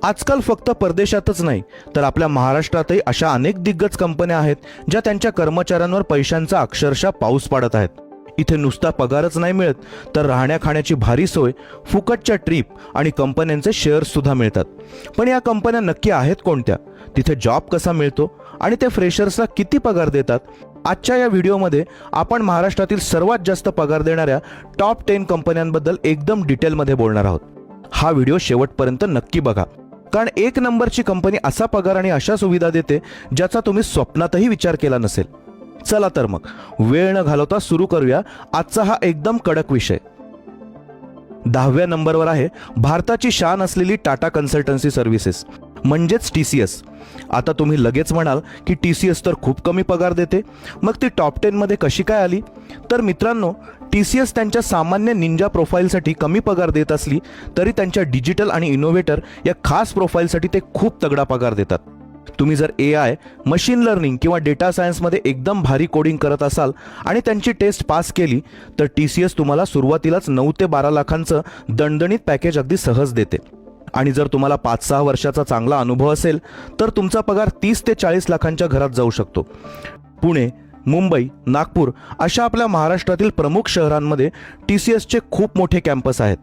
आजकाल फक्त परदेशातच नाही तर आपल्या महाराष्ट्रातही अशा अनेक दिग्गज कंपन्या आहेत ज्या त्यांच्या कर्मचाऱ्यांवर पैशांचा अक्षरशः पाऊस पाडत आहेत. इथे नुसता पगारच नाही मिळत तर राहण्या खाण्याची भारी सोय, फुकटच्या ट्रिप आणि कंपन्यांचे शेअर्स सुद्धा मिळतात. पण या कंपन्या नक्की आहेत कोणत्या, तिथे जॉब कसा मिळतो आणि ते फ्रेशर्सला किती पगार देतात, आजच्या या व्हिडिओमध्ये आपण महाराष्ट्रातील सर्वात जास्त पगार देणाऱ्या टॉप 10 कंपन्यांबद्दल एकदम डिटेलमध्ये बोलणार आहोत. हा व्हिडिओ शेवटपर्यंत नक्की बघा, कारण 1 नंबरची कंपनी असा पगार आणि अशा सुविधा देते ज्याचा तुम्ही स्वप्नातही विचार केला नसेल. चला तर मग वेळ न घालवता सुरू करूया आजचा हा एकदम कडक विषय. 10व्या नंबरवर आहे भारताची शान असलेली टाटा कन्सल्टन्सी सर्व्हिसेस म्हणजेच TCS. आता तुम्ही लगेच म्हणाल की TCS तर खूप कमी पगार देते, मग ती टॉप 10 मध्ये कशी काय आली? तर मित्रांनो, TCS त्यांच्या सामान्य निंजा प्रोफाईलसाठी कमी पगार देत असली तरी त्यांच्या डिजिटल आणि इनोव्हेटर या खास प्रोफाईलसाठी ते खूप तगडा पगार देतात. तुम्ही जर AI, मशीन लर्निंग किंवा डेटा सायन्समध्ये एकदम भारी कोडिंग करत असाल आणि त्यांची टेस्ट पास केली तर TCS तुम्हाला सुरुवातीलाच 9 ते 12 लाखांचं दणदणीत पॅकेज अगदी सहज देते. आणि जर तुम्हाला 5-6 वर्षाचा चांगला अनुभव असेल तर तुमचा पगार 30 ते 40 लाखांच्या घरात जाऊ शकतो. पुणे, मुंबई, नागपूर अशा आपल्या महाराष्ट्रातील प्रमुख शहरांमध्ये TCSचे खूप मोठे कॅम्पस आहेत.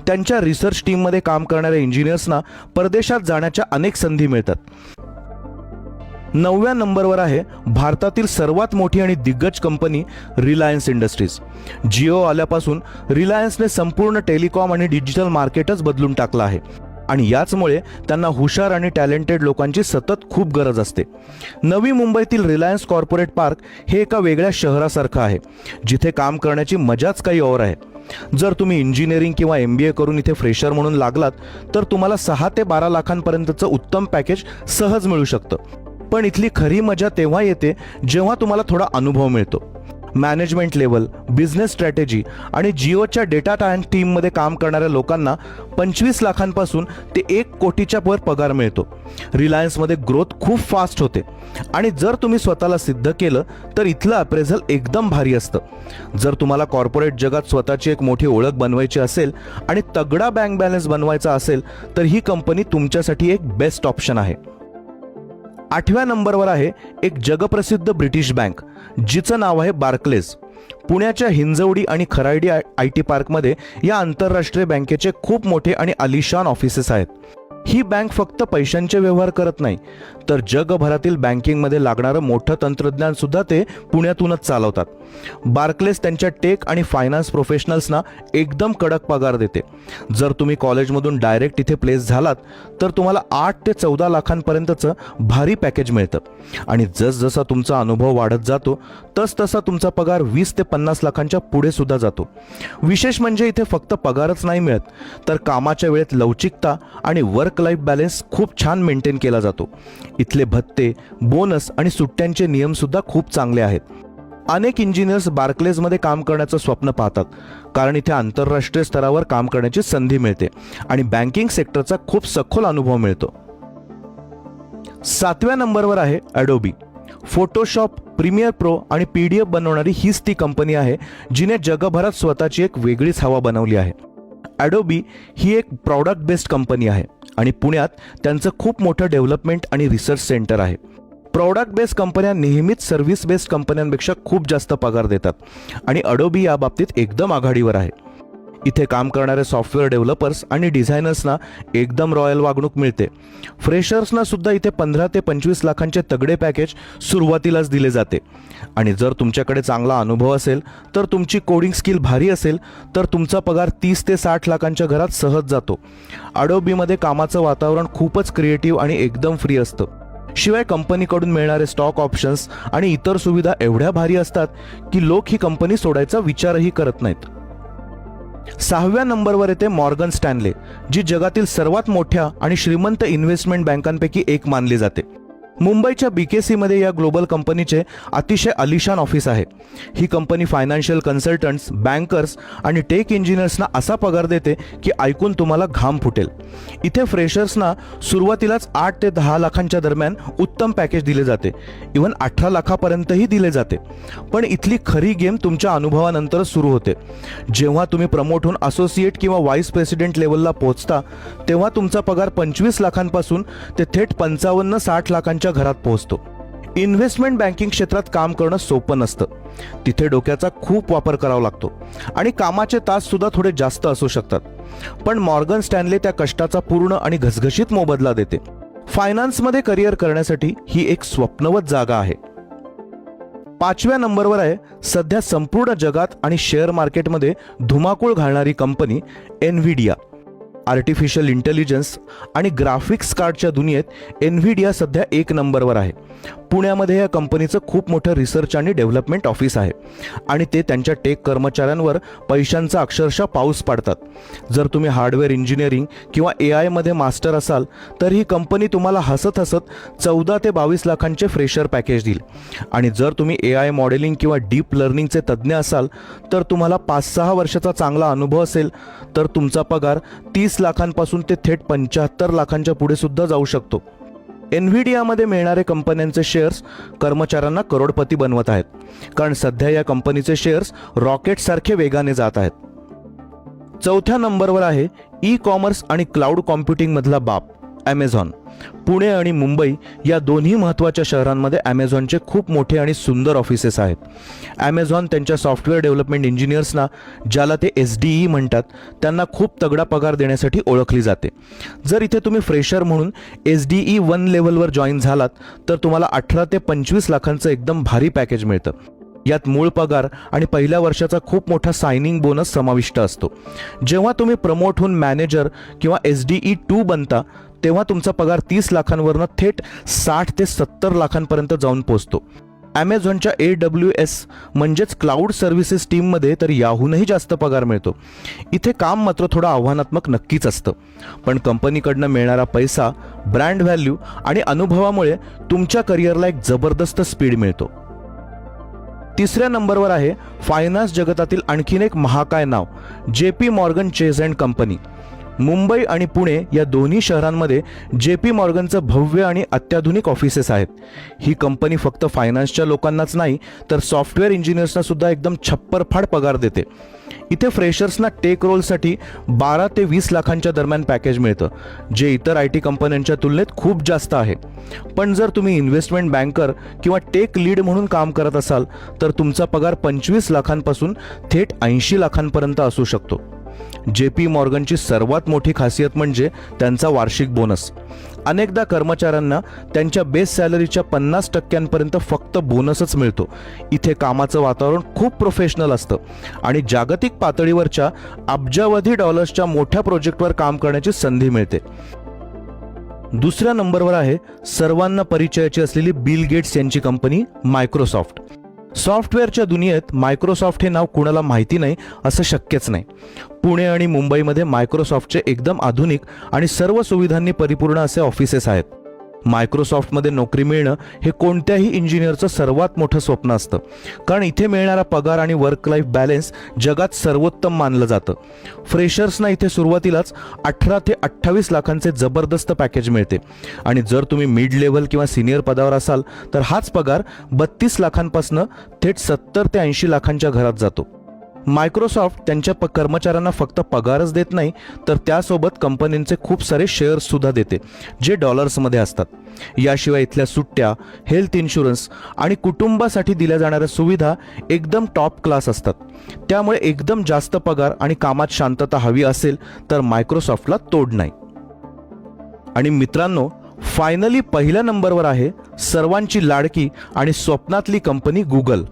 त्यांच्या रिसर्च टीममध्ये काम करणाऱ्या इंजिनियर्सना परदेशात जाण्याच्या अनेक संधी मिळतात. 9व्या नंबरवर आहे भारतातील सर्वात मोठी आणि दिग्गज कंपनी रिलायन्स इंडस्ट्रीज. जिओ आल्यापासून रिलायन्सने संपूर्ण टेलिकॉम आणि डिजिटल मार्केटच बदलून टाकलं आहे आणि याचमुळे त्यांना हुशार आणि टॅलेंटेड लोकांची सतत खूप गरज असते. नवी मुंबईतील रिलायन्स कॉर्पोरेट पार्क हे एका वेगळ्या शहरासारखं आहे जिथे काम करण्याची मजाच काही और आहे. जर तुम्ही इंजिनिअरिंग किंवा MBA करून इथे फ्रेशर म्हणून लागलात तर तुम्हाला 6 ते 12 लाखांपर्यंतचं उत्तम पॅकेज सहज मिळू शकतं. पण इथली खरी मजा तेव्हा येते जेव्हा तुम्हाला थोडा अनुभव मिळतो. मॅनेजमेंट लेवल, बिझनेस स्ट्रॅटेजी आणि जिओच्या डेटा टीममध्ये काम करणाऱ्या लोकांना 25 लाखांपासून ते 1 कोटीच्या वर पगार मिळतो. रिलायन्समध्ये ग्रोथ खूप फास्ट होते आणि जर तुम्ही स्वतःला सिद्ध केलं तर इथलं अप्रेझल एकदम भारी असतं. जर तुम्हाला कॉर्पोरेट जगात स्वतःची एक मोठी ओळख बनवायची असेल आणि तगडा बँक बॅलन्स बनवायचा असेल तर ही कंपनी तुमच्यासाठी एक बेस्ट ऑप्शन आहे. 8व्या नंबरवर आहे एक जगप्रसिद्ध ब्रिटिश बँक जिचं नाव आहे बार्कलेज. पुण्याच्या हिंजवडी आणि खराडी IT पार्कमध्ये या आंतरराष्ट्रीय बँकेचे खूप मोठे आणि आलिशान ऑफिसेस आहेत. ही बँक फक्त पैशांचे व्यवहार करत नाही तर जगभरातील बँकिंगमध्ये लागणारं मोठं तंत्रज्ञान सुद्धा ते पुण्यातूनच चालवतात. बार्कलेज त्यांच्या टेक आणि फायनान्स प्रोफेशनल्सना एकदम कडक पगार देते. जर तुम्ही कॉलेजमधून डायरेक्ट इथे प्लेस झालात तर तुम्हाला 8 ते 14 लाखांपर्यंतचं भारी पॅकेज मिळतं आणि जसजसा तुमचा अनुभव वाढत जातो तसतसा तुमचा पगार 20 ते 50 लाखांच्या पुढे सुद्धा जातो. विशेष म्हणजे इथे फक्त पगारच नाही मिळत तर कामाच्या वेळेत लवचिकता आणि वर्क लाईफ बॅलन्स खूप छान मेंटेन केला जातो. इथले भत्ते, बोनस आणि सुट्ट्यांचे नियम सुद्धा खूप चांगले आहेत. अनेक इंजिनियर्स बार्कलेजमध्ये काम करण्याचं स्वप्न पाहतात कारण इथे आंतरराष्ट्रीय स्तरावर काम करण्याची संधी मिळते आणि बँकिंग सेक्टरचा खूप सखोल अनुभव मिळतो. 7व्या नंबरवर आहे अडोबी. फोटोशॉप, प्रीमियर प्रो आणि PDF बनवणारी हीच ती कंपनी आहे जिने जगभरात स्वतःची एक वेगळीच हवा बनवली आहे. अडोबी ही एक प्रॉडक्ट बेस्ड कंपनी आहे आणि पुण्यात त्यांचं खूप मोठं डेव्हलपमेंट आणि रिसर्च सेंटर आहे. प्रॉडक्ट बेस्ड कंपन्या नेहमीच सर्व्हिस बेस्ड कंपन्यांपेक्षा खूप जास्त पगार देतात आणि अडोबी या बाबतीत एकदम आघाडीवर आहे. इथे काम करणारे सॉफ्टवेअर डेव्हलपर्स आणि डिझायनर्सना एकदम रॉयल वागणूक मिळते. फ्रेशर्सना सुद्धा इथे 15 ते 25 लाखांचे तगडे पॅकेज सुरुवातीलाच दिले जाते आणि जर तुमच्याकडे चांगला अनुभव असेल तर तुमची कोडिंग स्किल भारी असेल तर तुमचा पगार 30 ते 60 लाखांच्या घरात सहज जातो. अडोबीमध्ये कामाचं वातावरण खूपच क्रिएटिव्ह आणि एकदम फ्री असतं. शिवाय कंपनीकडून मिळणारे स्टॉक ऑप्शन्स आणि इतर सुविधा एवढ्या भारी असतात की लोक ही कंपनी सोडायचा विचारही करत नाहीत. 6व्या नंबरवर येते मॉर्गन स्टॅनले, जी जगातील सर्वात मोठ्या आणि श्रीमंत इन्व्हेस्टमेंट बँकांपैकी एक मानली जाते. मुंबईच्या BKC मध्ये या ग्लोबल कंपनीचे अतिशय आलिशान ऑफिस आहे. ही कंपनी फायनान्शियल कन्सल्टंट्स, बँकर्स आणि टेक इंजिनियर्सना असा पगार देते की ऐकून तुम्हाला घाम फुटेल. इथे फ्रेशर्सना सुरुवातीलाच 8 ते 10 लाखांच्या दरम्यान उत्तम पॅकेज दिले जाते. इव्हन 18 लाखापर्यंतही दिले जाते. पण इथली खरी गेम तुमच्या अनुभवानंतरच सुरू होते. जेव्हा तुम्ही प्रमोट होऊन असोसिएट किंवा व्हाईस प्रेसिडेंट लेवलला पोहोचता तेव्हा तुमचा पगार 25 लाखांपासून ते थेट 55-60 लाखांच्या घरात पोहोचतो. इन्व्हेस्टमेंट बँकिंग क्षेत्रात काम करणं सोपं नसतं. तिथे डोक्याचा खूप वापर करावा लागतो आणि कामाचे तास सुद्धा थोडे जास्त असू शकतात. पण मॉर्गन स्टॅनले त्या कष्टाचा पूर्ण आणि घसघशीत मोबदला देते. फायनान्समध्ये करिअर करण्यासाठी ही एक स्वप्नवत जागा आहे. 5व्या नंबरवर आहे सध्या संपूर्ण जगात आणि शेअर मार्केटमध्ये धुमाकूळ घालणारी कंपनी एनव्हिडिया. आर्टिफिशियल इंटेलिजन्स आणि ग्राफिक्स कार्डच्या दुनियेत एनव्हिडिया सध्या 1 नंबरवर आहे. पुण्यामध्ये या कंपनीचं खूप मोठं रिसर्च आणि डेव्हलपमेंट ऑफिस आहे आणि ते त्यांच्या टेक कर्मचाऱ्यांवर पैशांचा अक्षरशः पाऊस पाडतात. जर तुम्ही हार्डवेअर इंजिनिअरिंग किंवा AI मध्ये मास्टर असाल तर ही कंपनी तुम्हाला हसत हसत 14 ते 22 लाखांचे फ्रेशर पॅकेज देईल. आणि जर तुम्ही AI मॉडेलिंग किंवा डीप लर्निंगचे तज्ज्ञ असाल तर तुम्हाला 5-6 वर्षाचा चांगला अनुभव असेल तर तुमचा पगार 30 लाखांपासून ते थेट 75 लाखांच्या पुढे सुद्धा जाऊ शकतो. एनव्हिडियामध्ये मिळणारे कंपन्यांचे शेअर्स कर्मचाऱ्यांना करोडपती बनवत आहेत, कारण सध्या या कंपनीचे शेअर्स रॉकेटसारखे वेगाने जात आहेत. 4थ्या नंबरवर आहे ई-कॉमर्स आणि क्लाउड कॉम्प्युटिंग मधला बाप ॲमेझॉन. पुणे आणि मुंबई या दोन्ही महत्त्वाच्या शहरांमध्ये ॲमेझॉनचे खूप मोठे आणि सुंदर ऑफिसेस आहेत. ॲमेझॉन त्यांच्या सॉफ्टवेअर डेव्हलपमेंट इंजिनियर्सना, ज्याला ते SDE म्हणतात, त्यांना खूप तगडा पगार देण्यासाठी ओळखली जाते. जर इथे तुम्ही फ्रेशर म्हणून SDE 1 लेवलवर जॉईन झालात तर तुम्हाला 18 ते 25 लाखांचं एकदम भारी पॅकेज मिळतं. यात मूळ पगार आणि पहिल्या वर्षाचा खूप मोठा सायनिंग बोनस समाविष्ट असतो. जेव्हा तुम्ही प्रमोट होऊन मॅनेजर किंवा SDE 2 बनता तेव्हा तुमचा पगार 30 लाखांवरनं थेट 60 ते 70 लाखांपर्यंत जाऊन पोहोचतो. ॲमेझॉनच्या AWS म्हणजेच क्लाउड सर्व्हिसेस टीममध्ये तर याहूनही जास्त पगार मिळतो. इथे काम मात्र थोडं आव्हानात्मक नक्कीच असतं, पण कंपनीकडनं मिळणारा पैसा, ब्रँड व्हॅल्यू आणि अनुभवामुळे तुमच्या करिअरला एक जबरदस्त स्पीड मिळतो. 3ऱ्या नंबरवर आहे फायनान्स जगतातील आणखीन एक महाकाय नाव, JP Morgan chase and company. Mumbai आणि पुणे या दोन्ही शहरांमध्ये JP मॉर्गनचं भव्य आणि अत्याधुनिक ऑफिसेस आहेत. ही कंपनी फक्त फायनान्सच्या लोकांनाच नाही तर सॉफ्टवेअर इंजिनियर्सना सुद्धा एकदम छप्परफाड पगार देते. इथे फ्रेशर्सना टेक रोलसाठी 12 ते 20 लाखांच्या दरम्यान पॅकेज मिळतं, जे इतर IT कंपन्यांच्या तुलनेत खूप जास्त आहे. पण जर तुम्ही इन्व्हेस्टमेंट बँकर किंवा टेक लीड म्हणून काम करत असाल तर तुमचा पगार 25 लाखांपासून थेट 80 लाखांपर्यंत असू शकतो. JP मॉर्गनची सर्वात मोठी खासियत म्हणजे त्यांचा वार्षिक बोनस. अनेकदा कर्मचाऱ्यांना त्यांच्या बेस सॅलरीच्या 50% फक्त बोनसच मिळतो. इथे कामाचं वातावरण खूप प्रोफेशनल असतं आणि जागतिक पातळीवरच्या अब्जावधी डॉलर्सच्या मोठ्या प्रोजेक्टवर काम करण्याची संधी मिळते. 2ऱ्या नंबरवर आहे सर्वांना परिचयाची असलेली बिल गेट्स यांची कंपनी मायक्रोसॉफ्ट. सॉफ्टवेअरच्या दुनियेत मायक्रोसॉफ्ट हे नाव कुणाला माहिती नाही असं शक्यच नाही. पुणे आणि मुंबईमध्ये मायक्रोसॉफ्टचे एकदम आधुनिक आणि सर्व सुविधांनी परिपूर्ण असे ऑफिसेस आहेत. मायक्रोसॉफ्टमध्ये नोकरी मिळणं हे कोणत्याही इंजिनियरचं सर्वात मोठं स्वप्न असतं, कारण इथे मिळणारा पगार आणि वर्क लाईफ बॅलन्स जगात सर्वोत्तम मानलं जातं. फ्रेशर्सना इथे सुरुवातीलाच 18 ते 28 लाखांचे जबरदस्त पॅकेज मिळते आणि जर तुम्ही मिड लेव्हल किंवा सिनियर पदावर असाल तर हाच पगार 32 लाखांपासून थेट 70 ते 80 लाखांच्या घरात जातो. मायक्रोसॉफ्ट त्यांच्या कर्मचाऱ्यांना फक्त पगारच देत नाही तर त्यासोबत कंपनीचे खूप सारे शेअर्स सुद्धा देते, जे डॉलर्समध्ये असतात. याशिवाय इथल्या सुट्ट्या, हेल्थ इन्शुरन्स आणि कुटुंबासाठी दिल्या जाणाऱ्या सुविधा एकदम टॉप क्लास असतात. त्यामुळे एकदम जास्त पगार आणि कामात शांतता हवी असेल तर मायक्रोसॉफ्टला तोड नाही. आणि मित्रांनो, फायनली पहिल्या नंबरवर आहे सर्वांची लाडकी आणि स्वप्नातली कंपनी गुगल.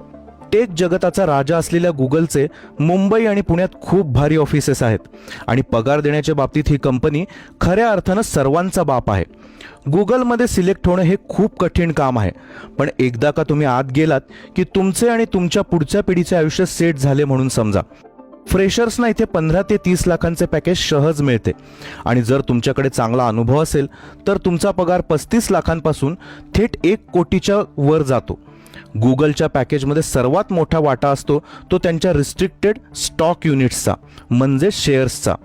टेक जगताचा राजा असलेल्या गुगलचे मुंबई आणि पुण्यात खूप भारी ऑफिसेस आहेत आणि पगार देण्याच्या बाबतीत ही कंपनी खऱ्या अर्थानं सर्वांचा बाप आहे. गुगलमध्ये सिलेक्ट होणं हे खूप कठीण काम आहे, पण एकदा का तुम्ही आत गेलात की तुमचे आणि तुमच्या पुढच्या पिढीचे आयुष्य सेट झाले म्हणून समजा. फ्रेशर्सना इथे 15 ते 30 लाखांचे पॅकेज सहज मिळते आणि जर तुमच्याकडे चांगला अनुभव असेल तर तुमचा पगार 35 लाखांपासून थेट 1 कोटीच्या वर जातो. गुगलच्या पॅकेजमध्ये सर्वात मोठा वाटा असतो तो त्यांच्या रिस्ट्रिक्टेड स्टॉक युनिट्सचा म्हणजे शेअर्सचा.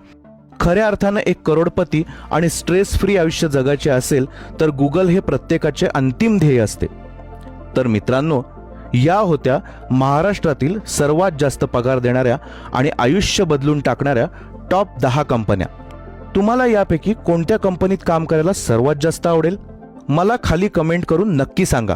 खऱ्या अर्थानं एक करोडपती आणि स्ट्रेस फ्री आयुष्य जगायचे असेल तर गुगल हे प्रत्येकाचे अंतिम ध्येय असते. तर मित्रांनो, या होत्या महाराष्ट्रातील सर्वात जास्त पगार देणाऱ्या आणि आयुष्य बदलून टाकणाऱ्या टॉप 10 कंपन्या. तुम्हाला यापैकी कोणत्या कंपनीत काम करायला सर्वात जास्त आवडेल? मला खाली कमेंट करून नक्की सांगा.